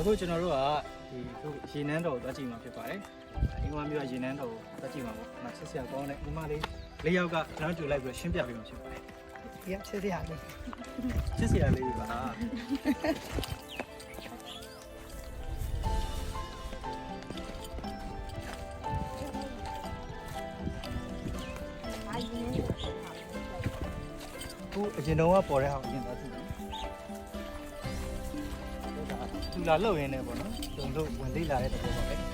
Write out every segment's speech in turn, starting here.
အခုကျွန်တော်တို့ကဒီရေနန်းတော်ကိုသွားကြည့်မှာဖြစ်ပါတယ်အင်္ဂါမျိုးကရေနန်းတော်ကိုသွားကြည့်မှာပေါ့။နောက်ဆက်စရာကောင်းတဲ့ဒီမလေး၄ယောက်ကကျွန်တော်ကြိုလိုက်ပြီးရှင်းပြပေးမှာဖြစ်ပါတယ်။ဒီကဆက်စရာလေးဆက်စရာလေးပါခုအရင်တော့ပေါ်တဲ့ဟာကိုအရင်သွားကြည့်မယ်။သူလာလှုပ်ရင်းနဲ့ပေါ့နော်။တုံတို့ဝင်သိလာတဲ့သဘောပါပဲ။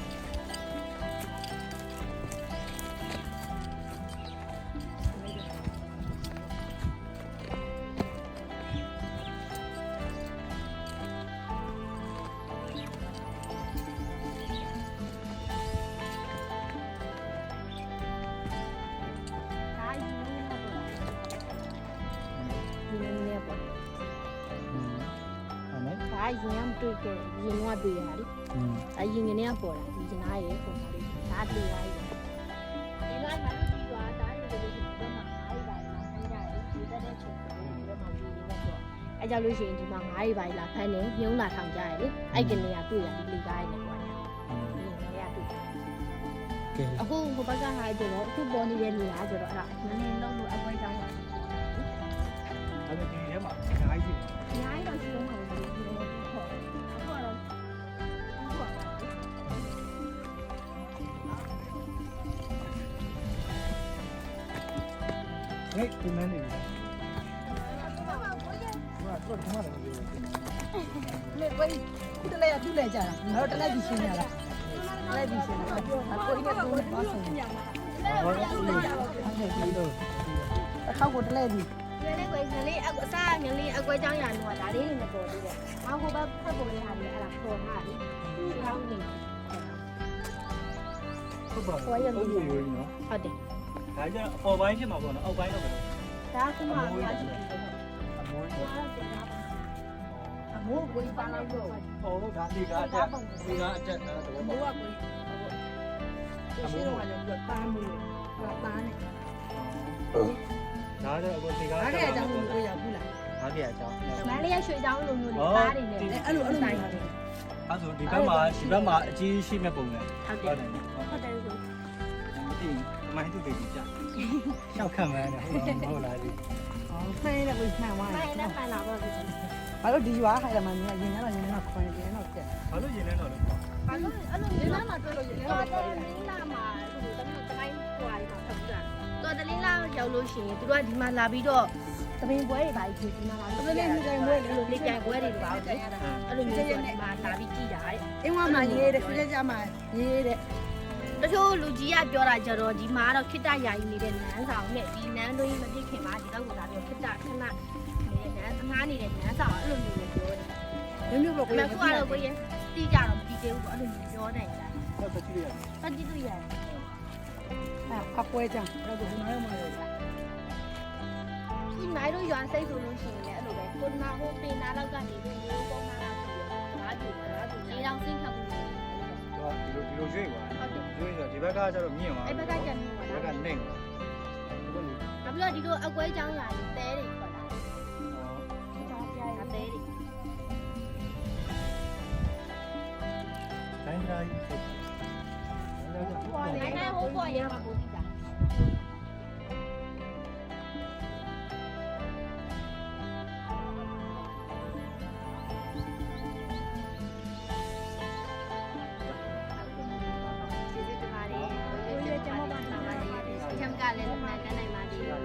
ဒါရင်တွေ့ကြရင်ဝတွေ့ရတယ်။အရင်ငနေပေါ်တာဒီကျနာရဲ့ပုံစံလေးဒါတွေ့ရတယ်။ဒီလိုက်မှာဒီကွာဒါရည်ဒီမှာအားရပါလား။အဲ့ဒါဒီတက်တဲ့ချိန်ကိုဒီမှာပြီးနေတော့အဲ့ကြောင့်လို့ရှိရင်ဒီမှာ9ရီပိုင်းလာဖမ်းနေညုံးလာထောင်ကြရတယ်။အဲ့ကနေကတွေ့ရတယ်ဒီကားရဲ့ကွာ။ဒီကနေကတွေ့တယ်။အခုဟိုဘက်ကဟာကျတော့အခုပေါ်နေတဲ့နေရာကျတော့အဲ့ဒါနည်းနည်းတော့အပွဲကြောင်းပါ။အဲ့ဒီထဲမှာအများကြီးအများကြီးတော့ရှိတော့မှာဘူး။ဟဲ့ဒီမန်းနေပြီဟုတ်ကဲ့ဒီမှာလည်းလေဝေးခုတလဲတူးလဲကြတာငါတို့တလဲပြီးရှင်းရတာတလဲပြီးရှင်းတာကိုကြီးကတော့ဘာဆုံးလဲဟောဒီလိုအခောက်ကိုတလဲပြီး ကျွေးလေးကိုငလေးအစားငလေးအကွဲကြောင်းရတော့ဒါလေးနေမပေါ်သေးတယ်။ဘာဟိုဘက်ဖက်ပေါ်လေးဟာလေအဲ့ဒါပေါ်မှာလေ။ကောင်းနေတယ်။ ဟုတ်ပါဘူးဟုတ်ပြီနော် ဟုတ်တယ် ဒါကြအပေါ်ပိုင်းဖြစ်မှာပေါ့နော်အောက်ပိုင်းတော့ပဲ ဒါကမှသွားကြည့်တယ် အမိုးကြီး အမိုးကိုပါလာတော့ ဟောဒါဒီကအတက်ဒီကအတက်တော့ မိုးကကိုအမိုးကလည်းတားမှုလေတားနေ ဒါတော့အခုဒီက ဒါကအကြောင်းကိုရောက်ဘူးလား ဒါကအကြောင်း မန်းလေးရွှေချောင်းလိုမျိုးတွေကားတွေနဲ့ အဲ့လိုတိုင်းပါလေ အဲ့ဆိုဒီဘက်မှာအကြီးရှိမဲ့ပုံနဲ့ဟုတ်တယ် ဟုတ်တယ်ဆို ဒီမိုင်းသူတွေကြရှောက်ခံမှန်းတယ်ဟုတ်လားဒီ ဖိုင်းလည်းကိုမှန်သွား မိုင်းနဲ့ဖန်လာတော့ဒီ ဘာလို့ဒီရွာခိုင်တယ်မှာရင်ကတော့ရင်ကတော့ခွန်တယ်တော့ကျက် ဘာလို့ရင်လဲတော့လဲ ဘာလို့အဲ့လိုလေးလာမှာတွေ့လို့ရင်တော့လေးလာမှာသူတို့တမိုင်းပွားရီမှာဖတ်ကြတာတော့တလေးလာရောက်လို့ရှိရင်သူတို့ကဒီမှာလာပြီးတော့သမင်ပွဲတွေပါကြီးဒီမှာလာလို့လေကြိုင်ပွဲလေကြိုင်ပွဲတွေပါဟုတ်တယ်အဲ့လိုမျိုးဒီမှာလာပြီးကြည့်တာတဲ့ အင်းဝမှာရေးတယ်ခရက်ကြမှာရေးတယ် တချို့လူကြီးကပြောတာကြတော့ဒီမှာတော့ခိတ္တယာယီနေတဲ့နန်းဆောင်နဲ့ဒီနန်းတွင်းမဖြစ်ခင်မှာဒီတော့ကိုလာပြီးခိတ္တခဏနေတဲ့နန်းငားနေတဲ့နန်းဆောင်အဲ့လိုမျိုးပြောတယ် မျိုးပေါ့ကို ။အခုကတော့ကိုရင်တီးကြတော့မတီးသေးဘူးပေါ့အဲ့လိုမျိုးပြောနိုင်တာ ဟုတ်ကဲ့ကြည့်ရအောင် ။တတိတူရတယ် အပွဲကြောင့်တော့ဒီမှာမှလည်း ။ဒီနိုင်တို့ရွာစိတ်ဆိုလို့ရှိရင်လည်းအဲ့လိုပဲကိုနာဟိုပေနာတော့ကနေပြီးမျိုးပေါင်းလာတာဆိုတော့ငါးကြည့်ပါလား။ဒီတောင်စိတ်ခတ်မှုတွေ ဒီလိုရွှေ့ပါ ဟုတ်တယ် ရွှေ့ဆိုဒီဘက်ကကျတော့မြင့်သွား ။အဲ့ဘက်ကကြံနေပါ ဒီဘ လား က်ကနှိမ့်သွား ။နောက်ပြီးတော့ဒီလိုအကွဲချောင်းလာပြီးတဲတွေခေါ်တာ။ဒီချောင်းပြရတဲတွေ တိုင်းတိုင်း ။နိုင်ဟိုပေါ်ရမှာပို့ကြည့်တာ။ချမ်းကလည်းမှန်ကန်နိုင်ပါသေးတယ်